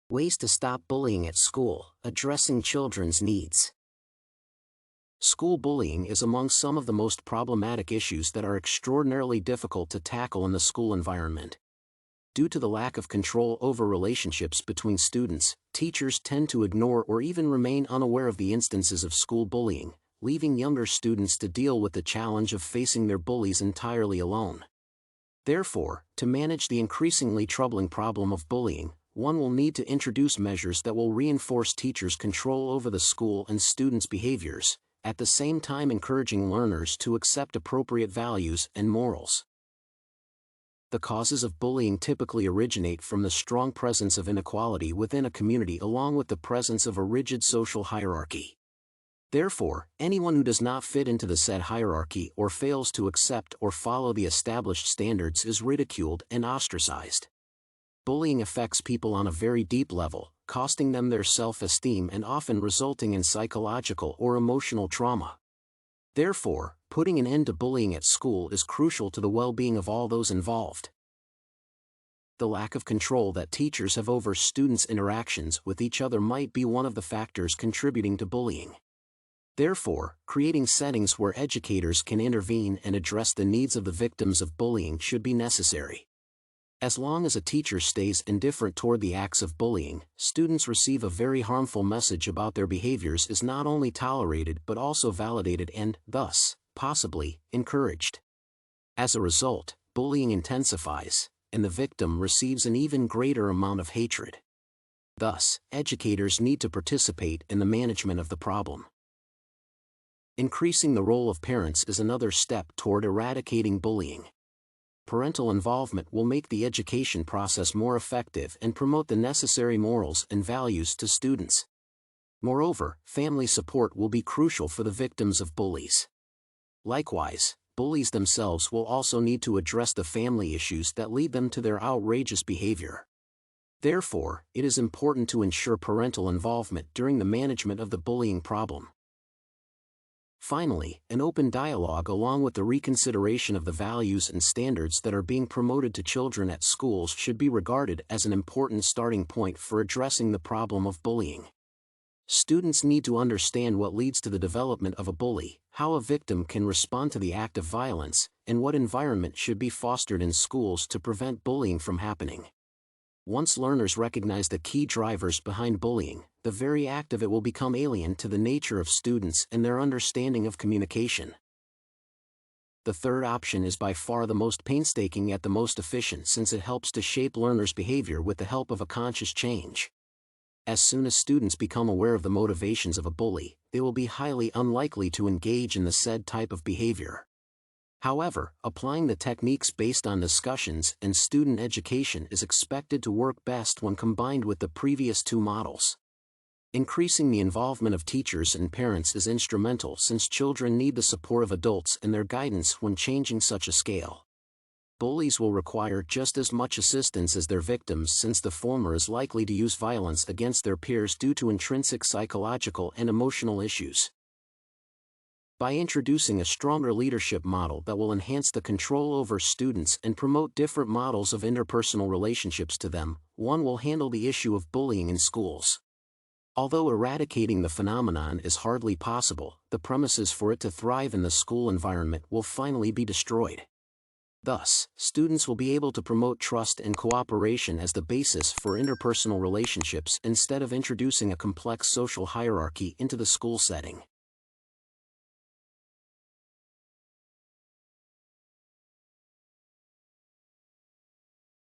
Ways to stop bullying at school, addressing children's needs. School bullying is among some of the most problematic issues that are extraordinarily difficult to tackle in the school environment. Due to the lack of control over relationships between students, teachers tend to ignore or even remain unaware of the instances of school bullying, leaving younger students to deal with the challenge of facing their bullies entirely alone. Therefore, to manage the increasingly troubling problem of bullying, one will need to introduce measures that will reinforce teachers' control over the school and students' behaviors, at the same time encouraging learners to accept appropriate values and morals. The causes of bullying typically originate from the strong presence of inequality within a community along with the presence of a rigid social hierarchy. Therefore, anyone who does not fit into the said hierarchy or fails to accept or follow the established standards is ridiculed and ostracized. Bullying affects people on a very deep level, costing them their self-esteem and often resulting in psychological or emotional trauma. Therefore, putting an end to bullying at school is crucial to the well-being of all those involved. The lack of control that teachers have over students' interactions with each other might be one of the factors contributing to bullying. Therefore, creating settings where educators can intervene and address the needs of the victims of bullying should be necessary. As long as a teacher stays indifferent toward the acts of bullying, students receive a very harmful message about their behaviors is not only tolerated but also validated and, thus, possibly, encouraged. As a result, bullying intensifies, and the victim receives an even greater amount of hatred. Thus, educators need to participate in the management of the problem. Increasing the role of parents is another step toward eradicating bullying. Parental involvement will make the education process more effective and promote the necessary morals and values to students. Moreover, family support will be crucial for the victims of bullies. Likewise, bullies themselves will also need to address the family issues that lead them to their outrageous behavior. Therefore, it is important to ensure parental involvement during the management of the bullying problem. Finally, an open dialogue along with the reconsideration of the values and standards that are being promoted to children at schools should be regarded as an important starting point for addressing the problem of bullying. Students need to understand what leads to the development of a bully, how a victim can respond to the act of violence, and what environment should be fostered in schools to prevent bullying from happening. Once learners recognize the key drivers behind bullying, the very act of it will become alien to the nature of students and their understanding of communication. The third option is by far the most painstaking yet the most efficient since it helps to shape learners' behavior with the help of a conscious change. As soon as students become aware of the motivations of a bully, they will be highly unlikely to engage in the said type of behavior. However, applying the techniques based on discussions and student education is expected to work best when combined with the previous two models. Increasing the involvement of teachers and parents is instrumental since children need the support of adults and their guidance when changing such a scale. Bullies will require just as much assistance as their victims since the former is likely to use violence against their peers due to intrinsic psychological and emotional issues. By introducing a stronger leadership model that will enhance the control over students and promote different models of interpersonal relationships to them, one will handle the issue of bullying in schools. Although eradicating the phenomenon is hardly possible, the premises for it to thrive in the school environment will finally be destroyed. Thus, students will be able to promote trust and cooperation as the basis for interpersonal relationships instead of introducing a complex social hierarchy into the school setting.